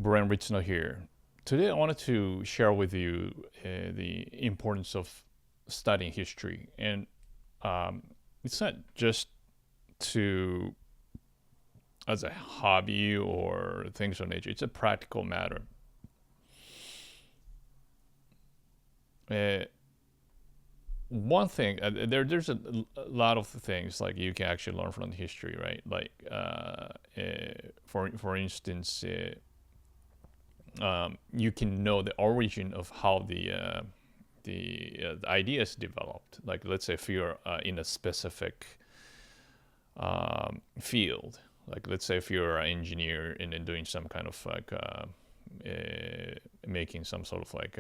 Brian Ritzno here. Today I wanted to share with you the importance of studying history. And um, it's not just to as a hobby or things of nature, it's a practical matter. Uh, One thing, there's a lot of things like you can actually learn from history, right? Like, for instance, you can know the origin of how the ideas developed. Like, let's say if you're in a specific field, like let's say if you're an engineer and then doing some kind of like making some sort of like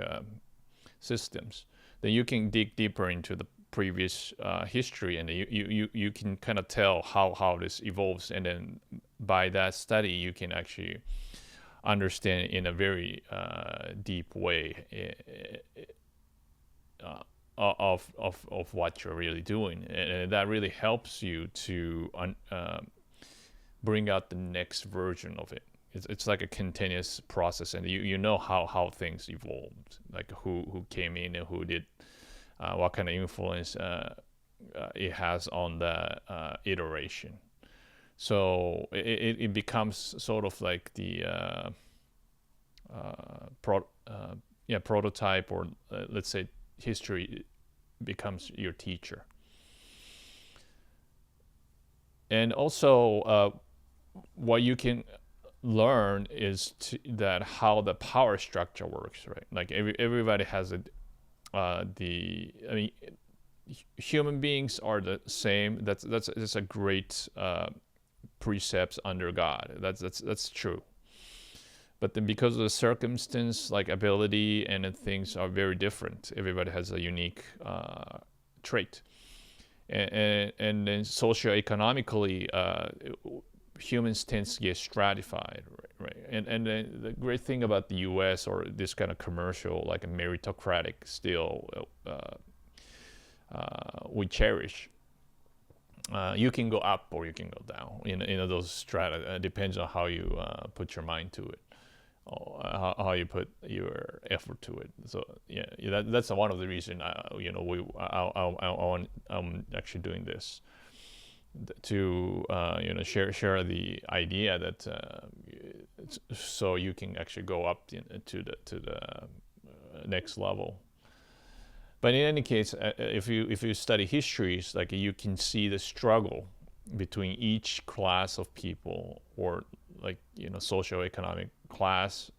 systems, then you can dig deeper into the previous history, and you can kind of tell how this evolves, and then by that study you can actually understand in a very deep way of what you're really doing, and that really helps you to bring out the next version of it. It's like a continuous process, and you know how things evolved, like who came in and who did, what kind of influence it has on the iteration. So it becomes sort of like the prototype, or let's say history becomes your teacher. And also, what you can learn is that how the power structure works, right? Like everybody has I mean, human beings are the same. That's a great precepts under God. That's true. But then because of the circumstance, like ability and things are very different. Everybody has a unique trait. And then socioeconomically, humans tend to get stratified, right? And the great thing about the U.S. or this kind of commercial, like a meritocratic still, we cherish. You can go up or you can go down. Those strata depends on how you put your mind to it, or how you put your effort to it. So yeah, that's one of the reasons. I'm actually doing this to share the idea that so you can actually go up to the next level. But in any case, if you study histories, like you can see the struggle between each class of people, or like socioeconomic class,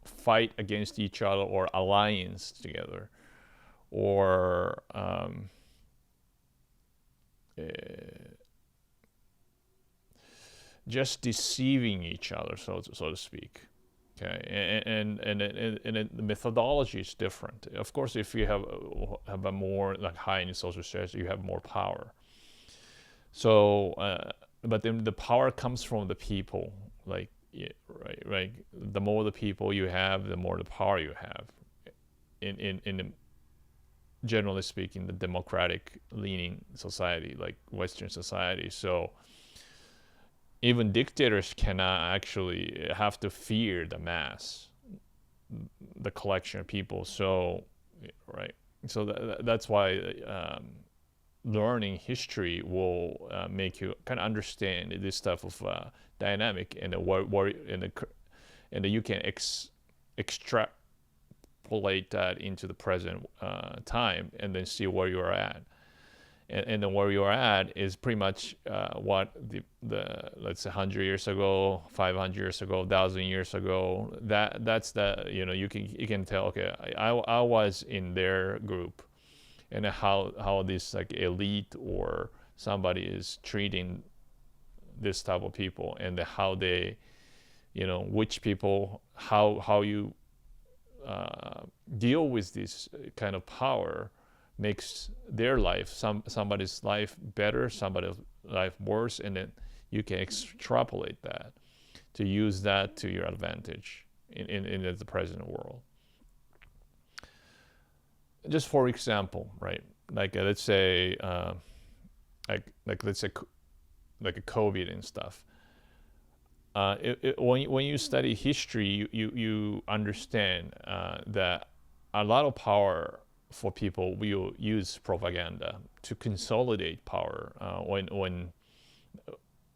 fight against each other or alliance together, or just deceiving each other, so to speak. Okay, and the methodology is different. Of course, if you have a more like high in social status, you have more power. So, but then the power comes from the people. Like, yeah, right. The more the people you have, the more the power you have. In generally speaking, the democratic leaning society, like Western society. So even dictators cannot actually have to fear the mass, the collection of people. So, right. So that's why learning history will make you kind of understand this type of dynamic, and and you can extrapolate that into the present time, and then see where you are at. And then where you are at is pretty much what the let's say 100 years ago, 500 years ago, 1,000 years ago. That's the you can tell, okay, I was in their group, and how this like elite or somebody is treating this type of people, and how they which people, how you deal with this kind of power makes their life, somebody's life better, somebody's life worse, and then you can extrapolate that to use that to your advantage in the present world. Just for example, right? Like let's say like let's say like a COVID and stuff. when you study history, you understand that a lot of power for people will use propaganda to consolidate power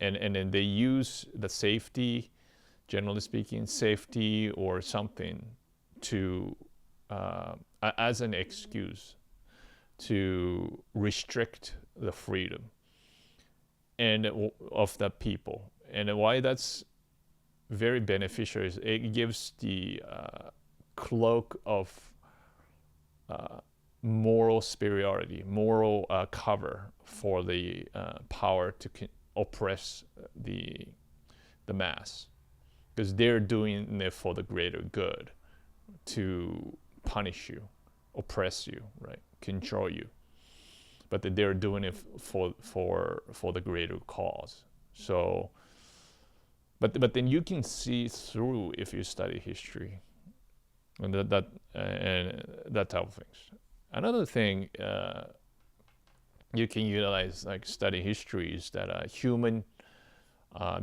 and then they use the safety, generally speaking, safety or something to as an excuse to restrict the freedom and of the people. And why that's very beneficial is it gives the cloak of moral superiority, moral cover for the power to oppress the mass, because they're doing it for the greater good, to punish you, oppress you, right, control you, but they're doing it for the greater cause. So, but then you can see through if you study history, and that type of things. Another thing you can utilize, like study history, is that human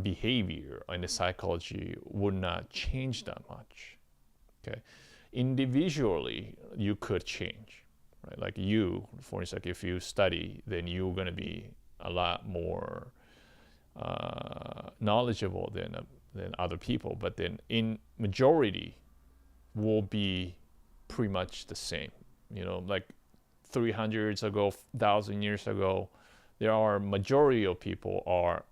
behavior and the psychology would not change that much. Okay, individually you could change, right? Like you, for instance, if you study, then you're going to be a lot more knowledgeable than other people. But then in majority, will be pretty much the same. You know, like 300 years ago, 1,000 years ago, there are majority of people are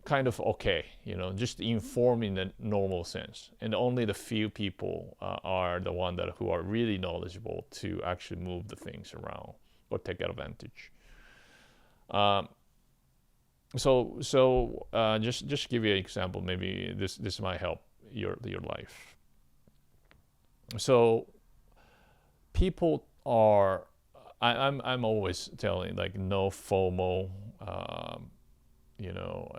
kind of okay, you know, just informed in the normal sense, and only the few people are the one that who are really knowledgeable to actually move the things around or take advantage. So just give you an example. Maybe this might help your life. So people are, I'm always telling, like, no FOMO, you know,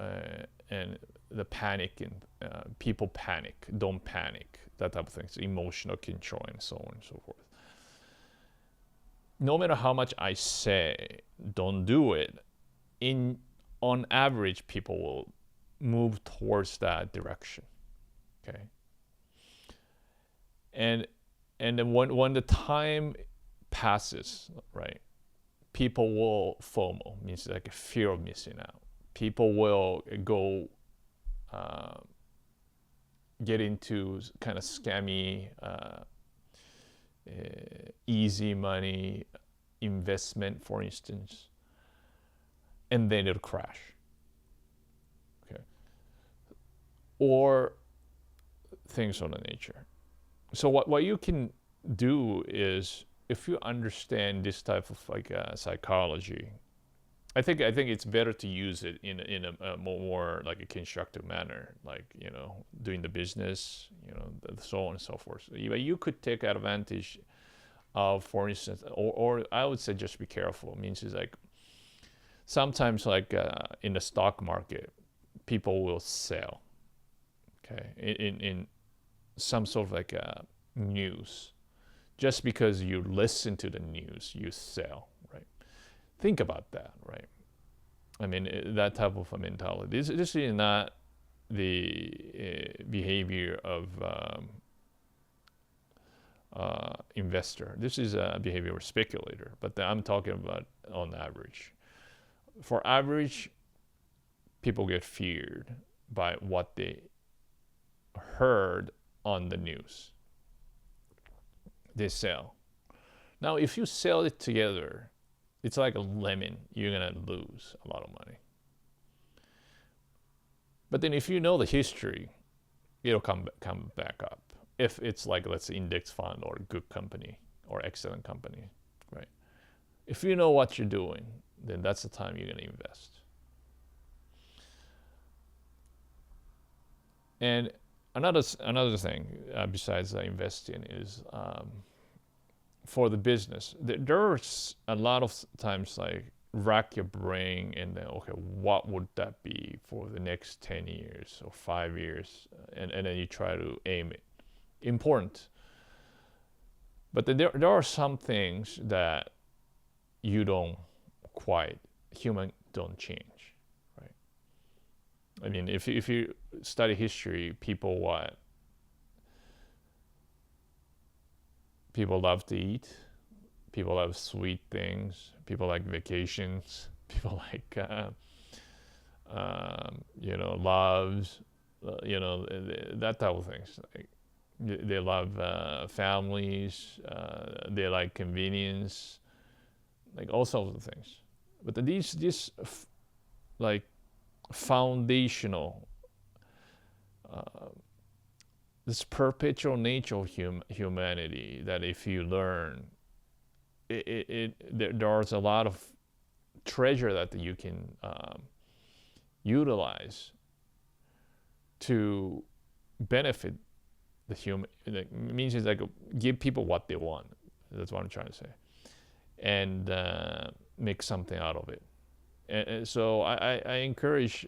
and the panic, and people panic, don't panic, that type of things, emotional control, and so on and so forth. No matter how much I say don't do it, on average people will move towards that direction. Okay. And then when the time passes, right, people will FOMO, means like a fear of missing out. People will go get into kind of scammy, easy money investment, for instance, and then it'll crash. Okay. Or things of that nature. So what you can do is, if you understand this type of like psychology, I think it's better to use it in a more like a constructive manner, like, you know, doing the business, you know, so on and so forth. So you could take advantage of, for instance, or I would say just be careful. It means it's like sometimes, like in the stock market, people will sell. Okay, in some sort of like news, just because you listen to the news, you sell, right? Think about that, right? I mean, that type of a mentality. This is not the behavior of investor. This is a behavior of speculator, but I'm talking about on average. For average, people get feared by what they heard on the news. They sell. Now, if you sell it together, it's like a lemon. You're gonna lose a lot of money. But then, if you know the history, it'll come back up. If it's like, let's say, index fund or good company or excellent company, right? If you know what you're doing, then that's the time you're gonna invest. And another thing besides investing is for the business. There's a lot of times, like, rack your brain and then, okay, what would that be for the next 10 years or 5 years, and then you try to aim it. Important. But then there are some things that you don't quite, human don't change, right? I mean, if you study history, people love to eat. People love sweet things. People like vacations. People like, loves, that type of things. Like, they love families. They like convenience, like all sorts of things. But these like foundational, this perpetual nature of humanity, that if you learn, there's a lot of treasure that you can utilize to benefit the human. It means it's like give people what they want. That's what I'm trying to say, and make something out of it. And so I encourage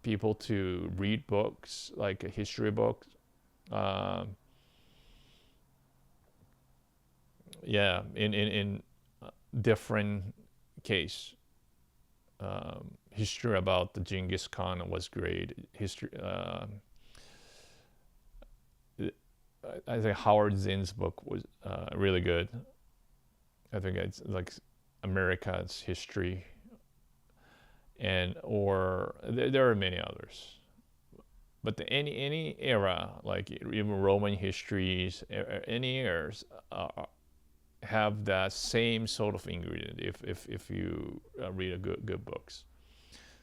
people to read books, like history books. In different case. History about the Genghis Khan was great. History. I think Howard Zinn's book was really good. I think it's like America's History, or there are many others. But any era, like even Roman histories, any eras, have that same sort of ingredient if you read a good books.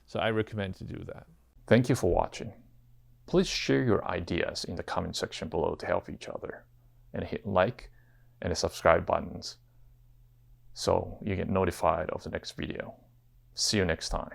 So I recommend to do that. Thank you for watching. Please share your ideas in the comment section below to help each other, and hit like and the subscribe buttons so you get notified of the next video. See you next time.